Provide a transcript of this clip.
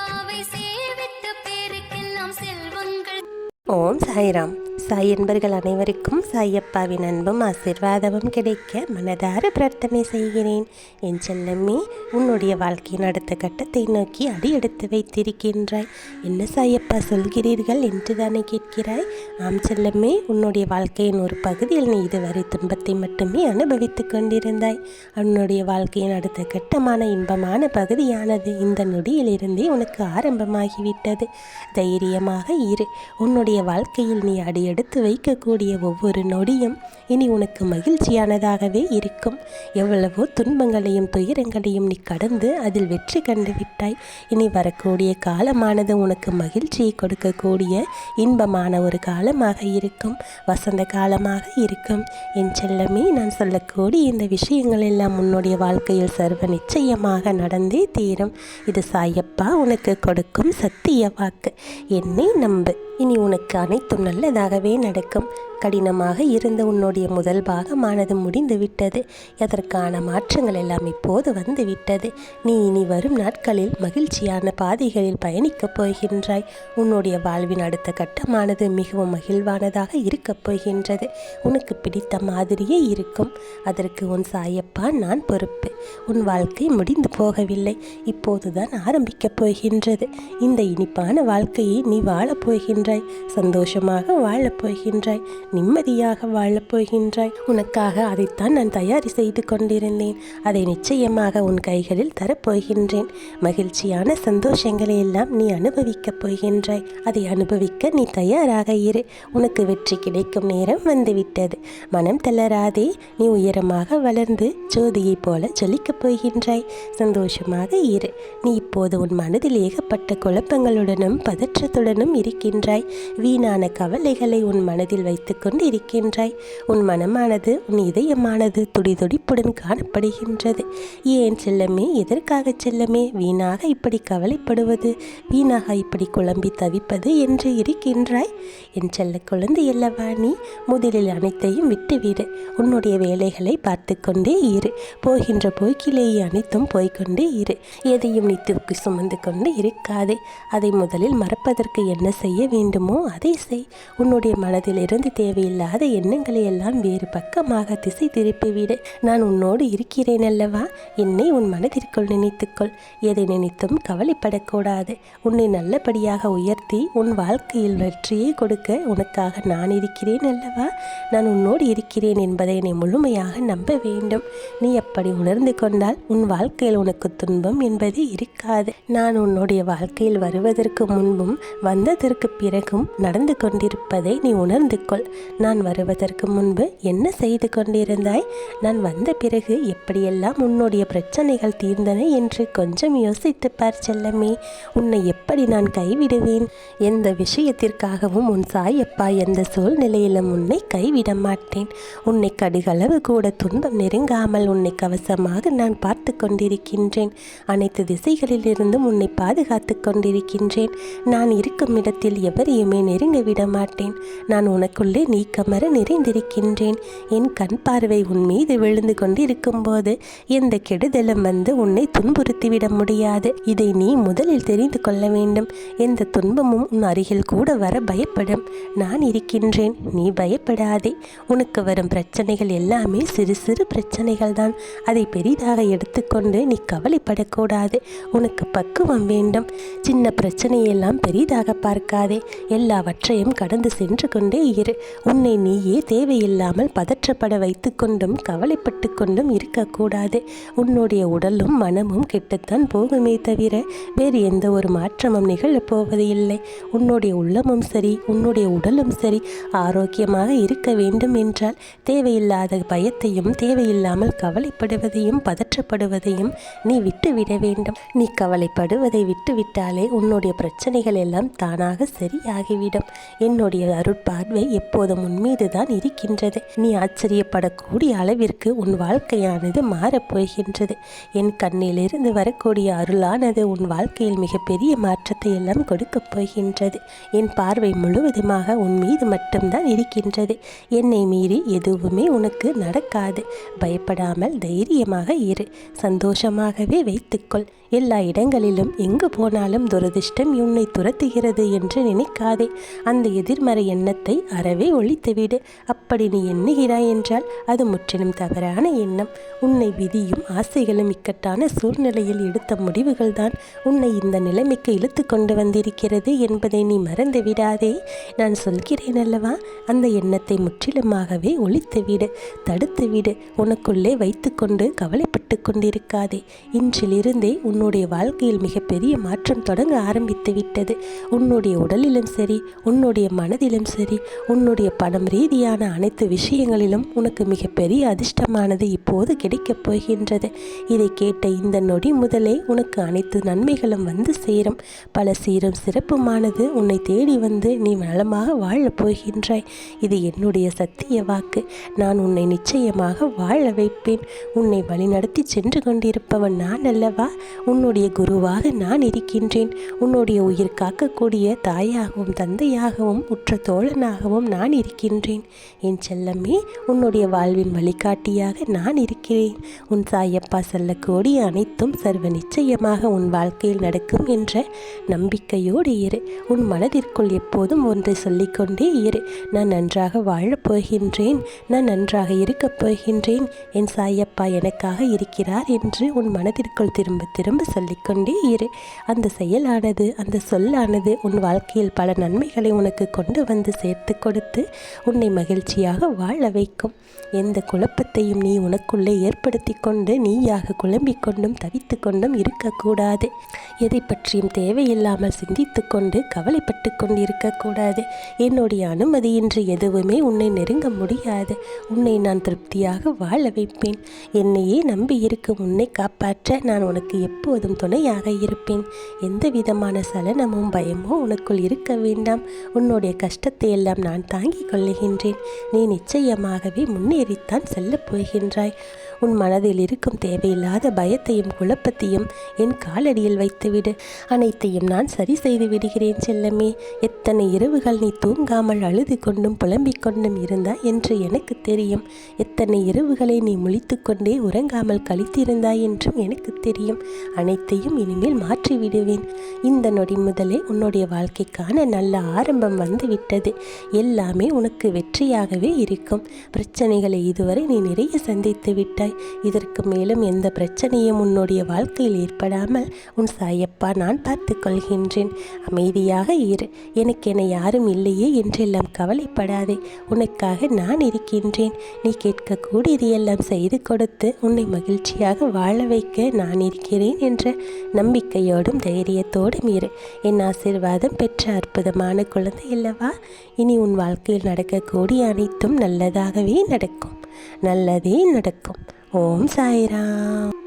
சாயப்பாவை சேவித்த பேருக்கெல்லாம் செல்வங்கள். ஓம் சாய்ராம். சாய் என்பர்கள் அனைவருக்கும் சாயப்பாவின் அன்பும் ஆசீர்வாதமும் கிடைக்க மனதார பிரார்த்தனை செய்கிறேன். என் செல்லம்மே, உன்னுடைய வாழ்க்கையின் அடுத்த கட்டத்தை நோக்கி அடி எடுத்து வைத்திருக்கின்றாய். என்ன சாயப்பா சொல்கிறீர்கள் என்று தானே கேட்கிறாய்? ஆம் செல்லம்மே, உன்னுடைய வாழ்க்கையின் ஒரு பகுதியில் நீ இதுவரை துன்பத்தை மட்டுமே அனுபவித்து கொண்டிருந்தாய். உன்னுடைய வாழ்க்கையின் அடுத்த கட்டமான இன்பமான பகுதியானது இந்த நொடியிலிருந்தே உனக்கு ஆரம்பமாகிவிட்டது. தைரியமாக இரு. உன்னுடைய வாழ்க்கையில் நீ அடியெடுத்து வைக்கக்கூடிய ஒவ்வொரு நொடியும் இனி உனக்கு மகிழ்ச்சியானதாகவே இருக்கும். எவ்வளவோ துன்பங்களையும் துயரங்களையும் நீ கடந்து அதில் வெற்றி கண்டு விட்டாய். இனி வரக்கூடிய காலமானது உனக்கு மகிழ்ச்சியை கொடுக்கக்கூடிய இன்பமான ஒரு காலமாக இருக்கும். வசந்த காலமாக இருக்கும். என் செல்லமே, நான் சொல்லக்கூடிய இந்த விஷயங்கள் எல்லாம் உன்னுடைய வாழ்க்கையில் சர்வ நிச்சயமாக நடந்தே தீரும். இது சாயப்பா உனக்கு கொடுக்கும் சத்திய வாக்கு. என்னை நம்பு. இனி உனக்கு அனைத்தும் நல்லதாகவே நடக்கும். கடினமாக இருந்த உன்னுடைய முதல் பாகமானது முடிந்து விட்டது. அதற்கான மாற்றங்கள் எல்லாம் இப்போது வந்து விட்டது. நீ இனி வரும் நாட்களில் மகிழ்ச்சியான பாதைகளில் பயணிக்கப் போகின்றாய். உன்னுடைய வாழ்வின் அடுத்த கட்டமானது மிகவும் மகிழ்வானதாக இருக்கப் போகின்றது. உனக்கு பிடித்த மாதிரியே இருக்கும். அதற்கு உன் சாயப்பா நான் பொறுப்பு. உன் வாழ்க்கை முடிந்து போகவில்லை, இப்போதுதான் ஆரம்பிக்கப் போகின்றது. இந்த இனிப்பான வாழ்க்கையை நீ வாழப்போகின்றாய். சந்தோஷமாக வாழப்போகின்றாய். நிம்மதியாக வாழப்போகின்றாய். உனக்காக அதைத்தான் நான் தயாரி செய்து கொண்டிருந்தேன். அதை நிச்சயமாக உன் கைகளில் தரப்போகின்றேன். மகிழ்ச்சியான சந்தோஷங்களை எல்லாம் நீ அனுபவிக்கப் போகின்றாய். அதை அனுபவிக்க நீ தயாராக இரு. உனக்கு வெற்றி கிடைக்கும் நேரம் வந்துவிட்டது. மனம் தளராதே. நீ உயரமாக வளர்ந்து ஜோதியைப் போல ஜொலிக்கப் போகின்றாய். சந்தோஷமாக இரு. நீ இப்போது உன் மனதில் ஏகப்பட்ட குழப்பங்களுடனும் பதற்றத்துடனும் இருக்கின்றாய். வீணான கவலைகளை உன் மனதில் வைத்து கொண்டு இருக்கின்றாய். உன் மனமானது, உன் இதயமானது துடிதுடிப்புடன் காணப்படுகின்றது. ஏன் செல்லமே, எதற்காக செல்லமே வீணாக இப்படி கவலைப்படுவது, வீணாக இப்படி குழம்பி தவிப்பது என்று இருக்கின்றாய்? என் செல்ல குழந்தை அல்லவா நீ? முதலில் அனைத்தையும் விட்டுவிடு. உன்னுடைய வேலைகளை பார்த்து கொண்டே இரு. போகின்ற போக்கிலேயே அனைத்தும் போய்கொண்டே இரு. எதையும் நீ தூக்கி சுமந்து கொண்டு இருக்காதே. அதை முதலில் மறப்பதற்கு என்ன செய்ய வேண்டுமோ அதை செய். உன்னுடைய மனதில் இருந்து தேவையில்லாத எண்ணங்களை எல்லாம் வேறு பக்கமாக திசை திருப்பிவிடு. நான் உன்னோடு இருக்கிறேன் அல்லவா? என்னை உன் மனதிற்குள் நினைத்துக்கொள். எதை நினைத்தும் கவலைப்படக்கூடாது. உன்னை நல்லபடியாக உயர்த்தி உன் வாழ்க்கையில் வெற்றியை கொடுக்க உனக்காக நான் இருக்கிறேன் அல்லவா? நான் உன்னோடு இருக்கிறேன் என்பதை நீ முழுமையாக நம்ப வேண்டும். நீ அப்படி உணர்ந்து கொண்டால் உன் வாழ்க்கையில் உனக்கு துன்பம் என்பது இருக்காது. நான் உன்னுடைய வாழ்க்கையில் வருவதற்கு முன்பும் வந்ததற்கு பிறகும் நடந்து கொண்டிருப்பதை நீ உணர்ந்து கொள். நான் வருவதற்கு முன்பு என்ன செய்து கொண்டிருந்தாய்? நான் வந்த பிறகு எப்படியெல்லாம் உன்னுடைய பிரச்சனைகள் தீர்ந்தன என்று கொஞ்சம் யோசித்து பார் செல்லமே. உன்னை எப்படி நான் கைவிடுவேன்? எந்த விஷயத்திற்காகவும் உன் சாயப்பா எந்த சூழ்நிலையிலும் உன்னை கைவிட மாட்டேன். உன்னை கடுகளவு கூட துன்பம் நெருங்காமல் உன்னை கவசமாக நான் பார்த்து கொண்டிருக்கின்றேன். அனைத்து திசைகளிலிருந்தும் உன்னை பாதுகாத்து கொண்டிருக்கின்றேன். நான் இருக்கும் இடத்தில் எவரையுமே நெருங்க விட மாட்டேன். நான் உனக்குள்ளே நீக்கமர நிறைந்திருக்கின்றேன். என் கண் பார்வை உன் மீது விழுந்து கொண்டிருக்கும் போது எந்த கெடுதலும் வந்து உன்னை துன்புறுத்திவிட முடியாது. இதை நீ முதலில் தெரிந்து கொள்ள வேண்டும். எந்த துன்பமும் உன் அருகில் கூட வர பயப்படும். நான் இருக்கின்றேன், நீ பயப்படாதே. உனக்கு வரும் பிரச்சனைகள் எல்லாமே சிறு சிறு பிரச்சனைகள் தான். அதை பெரிதாக எடுத்துக்கொண்டு நீ கவலைப்படக்கூடாது. உனக்கு பக்குவம் வேண்டும். சின்ன பிரச்சனையெல்லாம் பெரிதாக பார்க்காதே. எல்லாவற்றையும் கடந்து சென்று கொண்டே இரு. உன்னை நீயே தேவையில்லாமல் பதற்றப்பட வைத்து கொண்டும் கவலைப்பட்டு கொண்டும் இருக்கக்கூடாது. உன்னுடைய உடலும் மனமும் கெட்டுத்தான் போகுமே தவிர வேறு எந்த ஒரு மாற்றமும் நிகழப்போவது இல்லை. உன்னுடைய உள்ளமும் சரி, உன்னுடைய உடலும் சரி ஆரோக்கியமாக இருக்க வேண்டும் என்றால் தேவையில்லாத பயத்தையும் தேவையில்லாமல் கவலைப்படுவதையும் பதற்றப்படுவதையும் நீ விட்டுவிட வேண்டும். நீ கவலைப்படுவதை விட்டுவிட்டாலே உன்னுடைய பிரச்சனைகள் எல்லாம் தானாக சரியாகிவிடும். என்னுடைய அருட்பார்வை எப்போதும் உன் மீதுதான் இருக்கின்றது. நீ ஆச்சரியப்படக்கூடிய அளவிற்கு உன் வாழ்க்கையானது மாறப்போகின்றது. என் கண்ணிலிருந்து வரக்கூடிய அருளானது உன் வாழ்க்கையில் மிகப்பெரிய மாற்றத்தை எல்லாம் கொடுக்கப் போகின்றது. என் பார்வை முழுவதுமாக உன் மீது மட்டும்தான் இருக்கின்றது. என்னை மீறி எதுவுமே உனக்கு நடக்காது. பயப்படாமல் தைரியமாக இரு. சந்தோஷமாகவே வைத்துக்கொள். எல்லா இடங்களிலும் எங்கு போனாலும் துரதிர்ஷ்டம் உன்னை துரத்துகிறது என்று நினைக்காதே. அந்த எதிர்மறை எண்ணத்தை அறவே ஒழித்துவிடு. அப்படி நீ எண்ணுகிறாய் என்றால் அது முற்றிலும் தவறான எண்ணம். உன்னை விதியும் ஆசைகளும் இக்கட்டான சூழ்நிலையில் எடுத்த முடிவுகள்தான் உன்னை இந்த நிலைமைக்கு இழுத்து கொண்டு வந்திருக்கிறது என்பதை நீ மறந்து விடாதே. நான் சொல்கிறேன் அல்லவா, அந்த எண்ணத்தை முற்றிலுமாகவே ஒழித்துவிடு, தடுத்துவிடு. உனக்குள்ளே வைத்துக்கொண்டு கவலைப்பட்டு கொண்டிருக்காதே. இன்றிலிருந்தே உன்னுடைய வாழ்க்கையில் மிகப்பெரிய மாற்றம் தொடங்க ஆரம்பித்து விட்டது. உன்னுடைய உடலிலும் சரி, உன்னுடைய மனதிலும் சரி, உன்னுடைய பணம் ரீதியான அனைத்து விஷயங்களிலும் உனக்கு மிகப்பெரிய அதிர்ஷ்டமானது இப்போது கிடைக்கப் போகின்றது. இதை கேட்ட இந்த நொடி முதலே உனக்கு அனைத்து நன்மைகளும் வந்து சேரும். பல சீரும் சிறப்புமானது உன்னை தேடி வந்து நீ நலமாக வாழப் போகின்றாய். இது என்னுடைய சத்திய வாக்கு. நான் உன்னை நிச்சயமாக வாழ வைப்பேன். உன்னை வழிநடத்தி சென்று கொண்டிருப்பவன் நான் அல்லவா? உன்னுடைய குருவாக நான் இருக்கின்றேன். உன்னுடைய உயிர் காக்கக்கூடிய தாயாகவும் தந்தையாகவும் உற்ற தோழனாகவும் நான் இருக்கின்றேன். என் செல்லமே, உன்னுடைய வாழ்வின் வழிகாட்டியாக நான் இருக்கிறேன். உன் சாயப்பா சொல்லக்கூடிய அனைத்தும் சர்வ நிச்சயமாக உன் வாழ்க்கையில் நடக்கும் என்ற நம்பிக்கையோடு இரு. உன் மனதிற்குள் எப்போதும் ஒன்றை சொல்லிக்கொண்டே இரு. நான் நன்றாக வாழப் போகின்றேன், நான் நன்றாக இருக்கப் போகின்றேன், என் சாயப்பா எனக்காக இருக்கிறார் என்று உன் மனதிற்குள் திரும்ப திரும்ப சொல்லிக்கொண்டே இரு. அந்த செயலானது, அந்த சொல்லானது உன் வாழ்க்கையில் பல நன்மைகளை உனக்கு கொண்டு வந்து சேர்த்து கொடுத்து உன்னை மகிழ்ச்சியாக வாழ வைக்கும். எந்த குழப்பத்தையும் நீ உனக்குள்ளே ஏற்படுத்தி கொண்டு நீயாக குழம்பிக் கொண்டும் தவித்து கொண்டும் இருக்கக்கூடாது. எதை பற்றியும் தேவையில்லாமல் சிந்தித்து கொண்டு கவலைப்பட்டு கொண்டு இருக்கக்கூடாது. என்னுடைய அனுமதியின்றி எதுவுமே உன்னை நெருங்க முடியாது. உன்னை நான் திருப்தியாக வாழ வைப்பேன். என்னையே நம்பி இருக்கும் உன்னை காப்பாற்ற நான் உனக்கு எப்போதும் துணையாக இருப்பேன். எந்த விதமான சலனமும் பயமோ உனக்குள் இருக்க வேண்டாம். உன்னுடைய கஷ்டத்தை எல்லாம் நான் தாங்கிக் கொள்ளுகின்றேன். நீ நிச்சயமாகவே முன்னேறித்தான் செல்லப் போகின்றாய். உன் மனதில் இருக்கும் தேவையில்லாத பயத்தையும் குழப்பத்தையும் என் காலடியில் வைத்துவிடு. அனைத்தையும் நான் சரி செய்து விடுகிறேன் செல்லமே. எத்தனை இரவுகள் நீ தூங்காமல் அழுது கொண்டும் புலம்பிக் கொண்டும் இருந்தாய் என்று எனக்கு தெரியும். எத்தனை இரவுகளை நீ முழித்து கொண்டே உறங்காமல் கழித்திருந்தாய் என்றும் எனக்கு தெரியும். அனைத்தையும் இனிமேல் மாற்றி விடுவேன். இந்த நொடி முதலே உன்னுடைய வாழ்க்கைக்கான நல்ல ஆரம்பம் வந்துவிட்டது. எல்லாமே உனக்கு வெற்றியாகவே இருக்கும். பிரச்சனைகளை இதுவரை நீ நிறைய சந்தித்து விட்டாய். இதற்கு மேலும் எந்த பிரச்சனையும் உன்னுடைய வாழ்க்கையில் ஏற்படாமல் உன் சாயப்பா நான் பார்த்து கொள்கின்றேன். அமைதியாக இரு. எனக்கென யாரும் இல்லையே என்றெல்லாம் கவலைப்படாதே. உனக்காக நான் இருக்கின்றேன். நீ கேட்கக்கூடியது எல்லாம் செய்து கொடுத்து உன்னை மகிழ்ச்சியாக வாழ வைக்க நான் இருக்கிறேன் என்ற நம்பிக்கையோடும் தைரியத்தோடும் இரு. என் ஆசீர்வாதம் பெற்ற அற்புதமான குழந்தை அல்லவா? இனி உன் வாழ்க்கையில் நடக்கக்கூடிய அனைத்தும் நல்லதாகவே நடக்கும். நல்லதே நடக்கும். ஓம் சாய்ராம்.